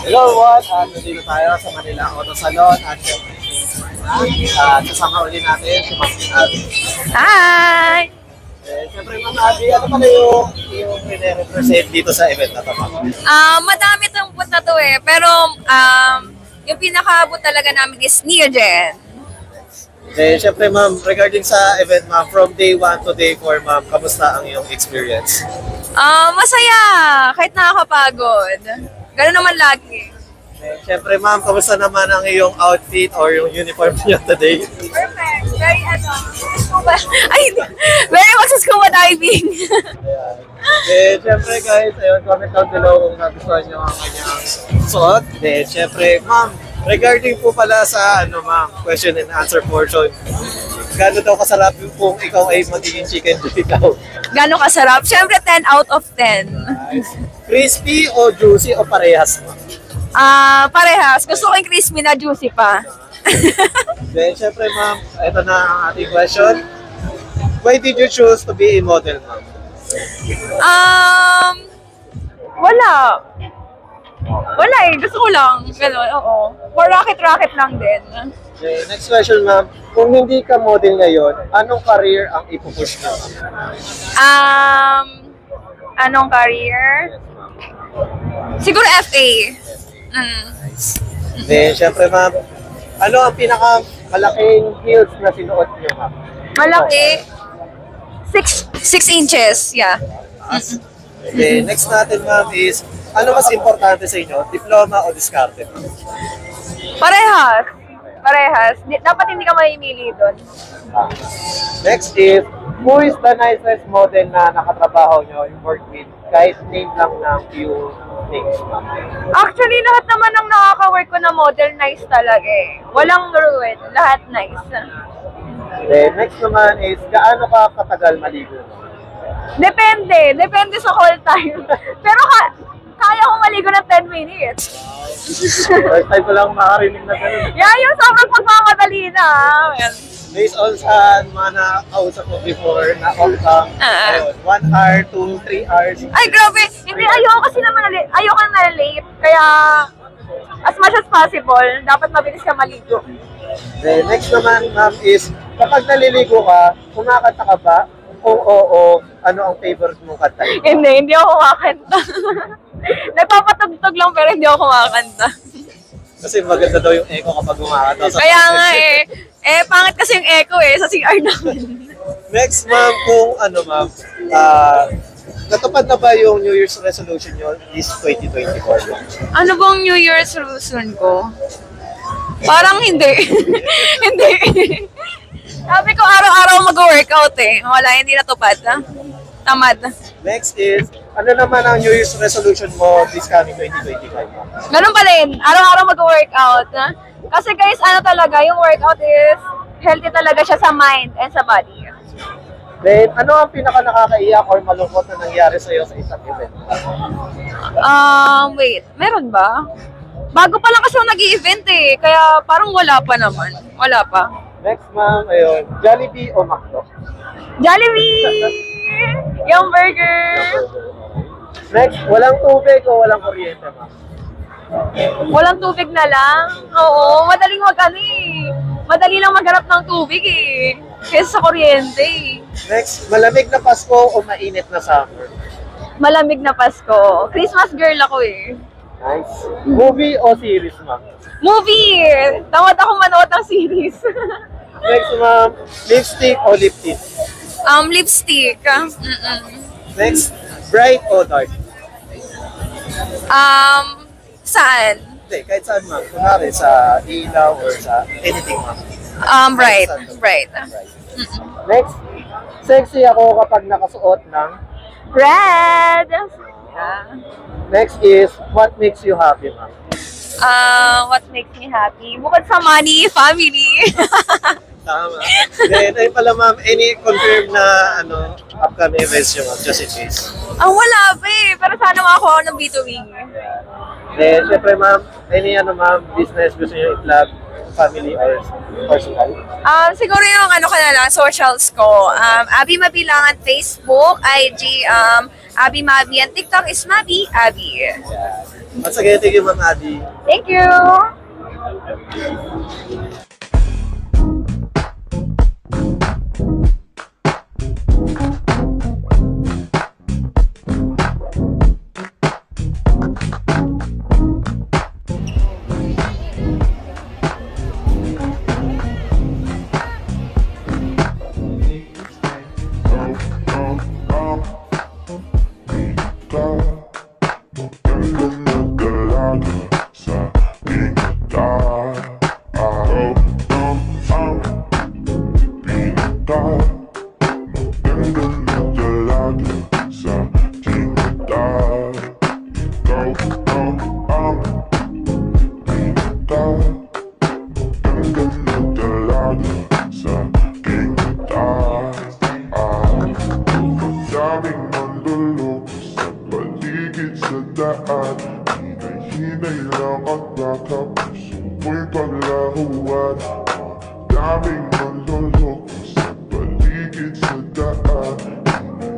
Hello, what? Nandito tayo sa Manila Auto Salon at kasama ulit natin si Ma'am Abby. Hi! Siyempre Ma'am Abby, ano pala yung pine-represent dito sa event na ito, Ma'am? Madami itong boot na to eh. Pero yung pinaka-boot talaga namin is Neogen. Siyempre Ma'am, regarding sa event Ma'am, from day 1 to day 4 Ma'am, kamusta ang iyong experience? Masaya! Kahit nakakapagod. Ganun naman lagi. Siyempre Ma'am, kamusta naman ang iyong outfit or yung uniform niyo today? Perfect! Very very mag-scuba diving. Siyempre guys, ayun, comment down below kung nagustuhan niyo ang kanyang suot. Siyempre Ma'am, regarding po pala sa question and answer portion, gaano daw kasarap kung ikaw ay magiging chicken joy? Gano'ng kasarap? Siyempre 10 out of 10. Nice. Crispy o juicy o parehas? Parehas. Gusto ko yung crispy na juicy pa. Siyempre ma'am, ito na ang ating question. Why did you choose to be a model, ma'am? Wala. Wala eh. Gusto ko lang. Ganun, oo. For racket lang din. Next question, ma'am. Kung hindi ka model ngayon, anong career ang ipupush mo? Anong career? Siguro FA. Siyempre, ma'am, ano ang pinakamalaking heels na sinuot niyo, ma'am? Malaki. 6 inches, yeah. Next natin, ma'am, is ano mas importante sa inyo? Diploma o diskarte, ma'am? Parehas. Dapat hindi ka mamimili doon. Next is, who is the nicest model na nakatrabaho nyo, you work with, kahit name lang ng few names, ma'am? Actually, lahat naman ng nakaka-work ko na model, nice talaga eh. Walang ruin. Lahat nice. Next naman is, gaano ka katagal maligo? Depende sa call time. Pero kaya ko maligo ng 10 minutes. First time ko lang makarinig na gano'n. Yeah, yung sobrang pagmamadali na. Based on sa mga nakausap ko before, na off ka, 1 hour to 3 hours. Ay, grabe. Hindi, ayoko na late. Kaya, as much as possible, dapat mabilis ka maligo. Next naman, ma'am, is kapag naliligo ka, kumakanta ka ba? Kung oo, ano ang favorite mong kanta? Hindi ako kumakanta. Nagpapatugtog lang pero hindi ako kumakanta. Kasi maganda daw yung echo kapag kumakanta. Kaya nga eh. Pangit kasi yung echo eh sa CR namin. Next, ma'am, kung natupad na ba yung New Year's resolution nyo this 2024? Ano bang New Year's resolution ko? Parang hindi. Hindi. Sabi ko araw-araw mag-workout eh. Wala, hindi natupad. Tamad. Next is, ano naman ang New Year's resolution mo this coming 2025? Ganun pa rin. Araw-araw mag-workout. Kasi guys, ano talaga, yung workout is healthy talaga siya sa mind and sa body. Then, ano ang pinaka-nakakaiyak or malungkot na nangyari sa'yo sa isang event? Wait. Meron ba? Bago pa lang kasi ako nag-i-event eh. Kaya parang wala pa naman. Wala pa. Next, ma'am, ayun, Jollibee o McDo? Jollibee! Yung burger! Next, walang tubig o walang kuryente, ma'am? Walang tubig na lang? Oo, madaling madali lang maghanap ng tubig eh. Kesa sa kuryente eh. Next, malamig na Pasko o mainit na summer? Malamig na Pasko. Christmas girl ako eh. Nice. Movie o series, ma'am? Movie! Tamad ako manood ng series. Next, ma'am, lipstick o lip tint? Lipstick. Next, bright o dark? Saan? Hindi, kahit saan, ma'am. Kunwari, sa ilaw or sa anything, ma'am. Bright. Bright. Next, sexy ako kapag nakasuot ng... Red! Next is, what makes you happy, ma'am? What makes me happy? Bukod sa money, family. Tama. Then, ayun pala, ma'am, any confirm na upcoming events nyo, ma'am, just in case? Wala pa eh. Pero sana makakuha ako ng B2B. Then, syempre, ma'am, Any ano ma'am, business gusto niyo i-plug, family or personal? Siguro yung ano ko na lang, socials ko. Abby Mabilangan, Facebook, IG, Abby Mabi, and TikTok is Mabi Abby. Once again, thank you Ma'am Adi. Thank you! Hinay lang at nakapos mo'y paglahuan. Daming manloloko sa paligid sa daan.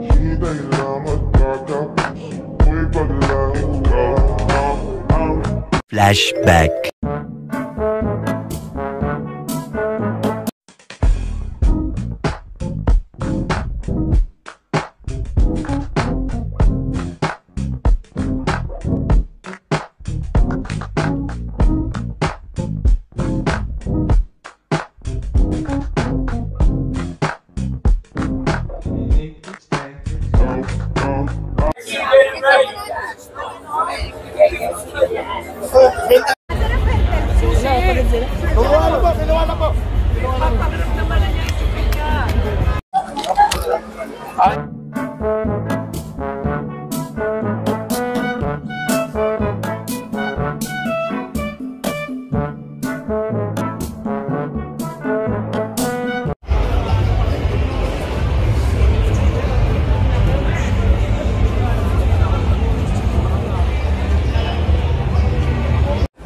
Hinay lang at nakapos mo'y paglahuan. Flashback.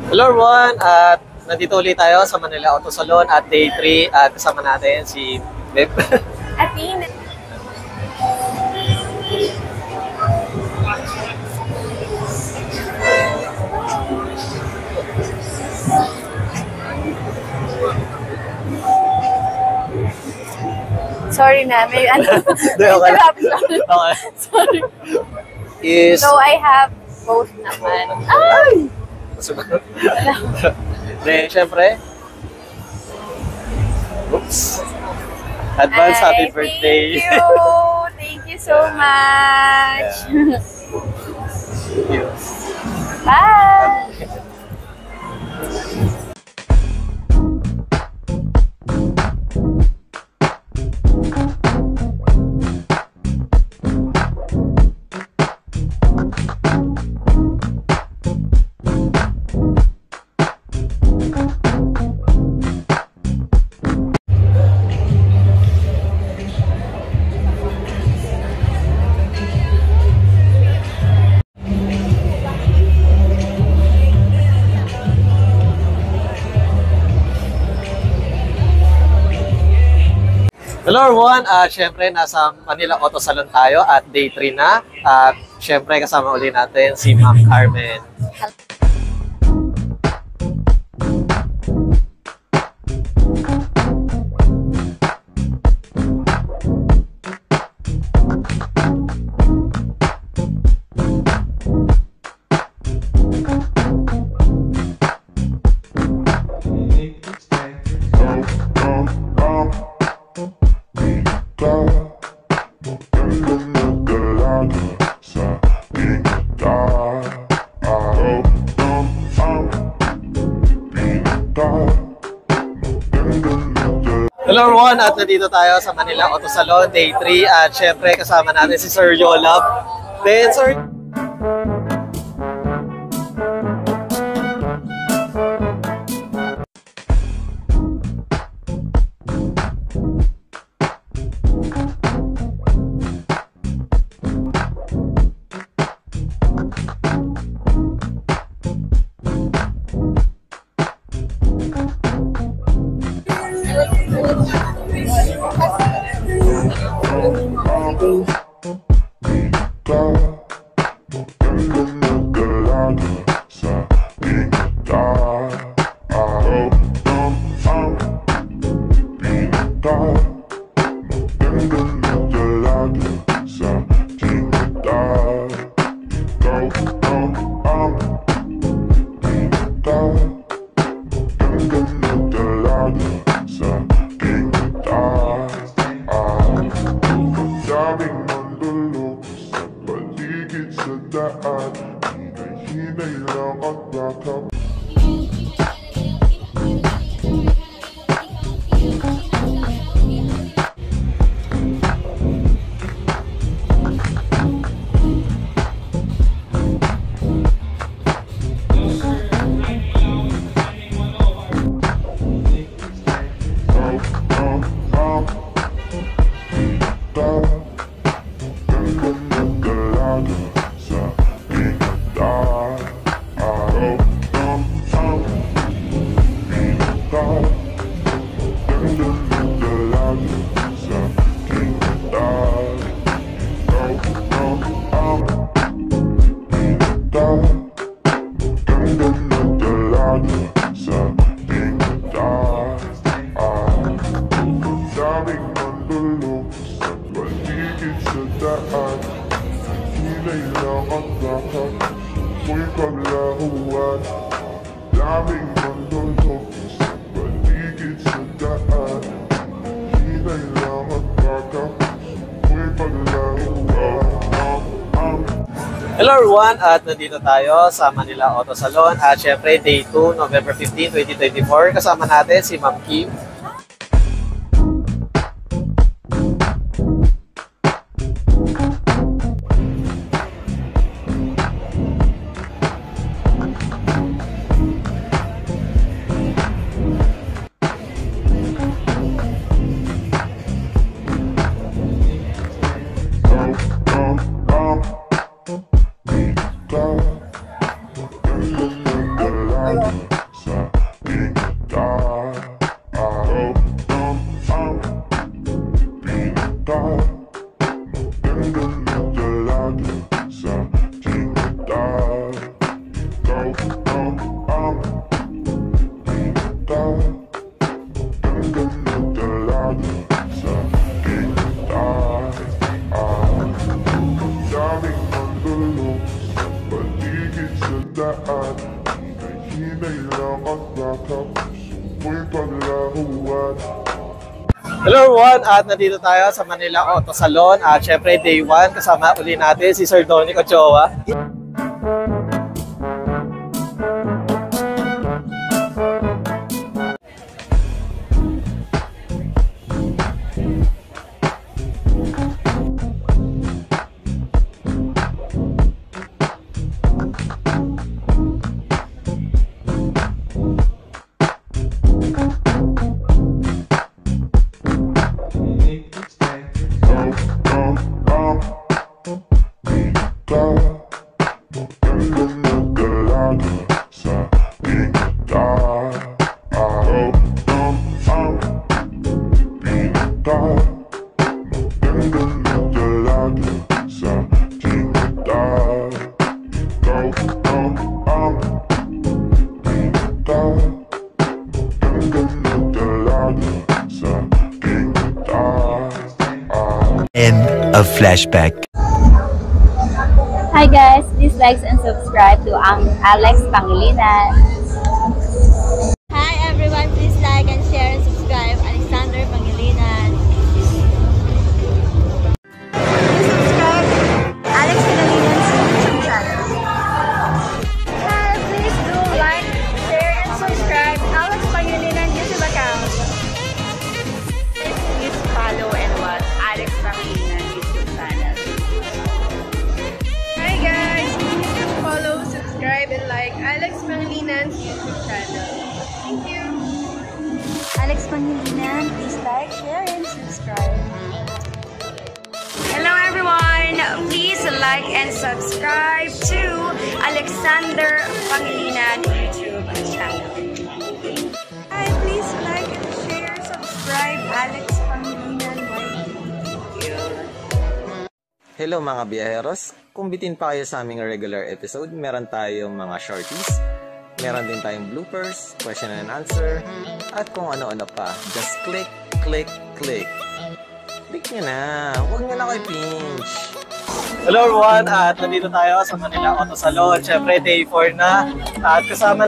Hello everyone, at nandito ulit tayo sa Manila Auto Salon at day 3 at kasama natin si Beb. Atin. Sorry na, may ano. Hindi, okay lang. Okay. Sorry. Is... So I have both naman. Ay! Then, syempre, oops. Advance happy birthday. Thank you. Thank you so much. Thank you. Bye. Hello everyone, syempre nasa Manila Auto Salon tayo at day 3 na. At syempre kasama uli natin si Ma'am Carmen. Hello everyone, at nandito tayo sa Manila Auto Salon, day 3 at syempre kasama natin si Sir Yolab. Then Sir... sa pinagdadaanan. Daming mandulog sa paligid sa daan, hinay lang at backup. Daming mandulog sa paligid sa daan, hinay lang at backup, ako'y paglahuan. Daming mandulog sa paligid sa daan, hinay lang at backup, ako'y paglahuan. Hello everyone, at nandito tayo sa Manila Auto Salon at syempre Day 2, November 15, 2024. Kasama natin si Ma'am Kim. Hello everyone, at nandito tayo sa Manila Auto Salon at syempre Day 1 kasama uli natin si Sir Donnie Ochoa. End of flashback. Hi guys, please like and subscribe to Alex Pangilinan. Hi everyone, please like and share and subscribe Alexander Pangilinan. Please subscribe Alex Pangilinan's YouTube channel. Hi, please do like, share and subscribe Alex Pangilinan YouTube account. Please follow and watch Alex Pangilinan YouTube channel. Hi guys! You can follow, subscribe, and like Alex Pangilinan's YouTube channel. Thank you! Alex Pangilinan, please like, share and subscribe. Hello everyone! Please like and subscribe to Alexander Pangilinan YouTube channel. Hi, please like and share, subscribe Alex Pangilinan. Hello mga biyaheros, kung bitin pa kayo sa aming regular episode, meron tayong mga shorties, meron din tayong bloopers, question and answer, at kung ano-ano pa. Just click, click, click. Click nyo na. Huwag nyo na kayo pinch. Hello everyone, at nandito tayo sa Manila Auto Salon. Siyempre, day 4 na. At kasama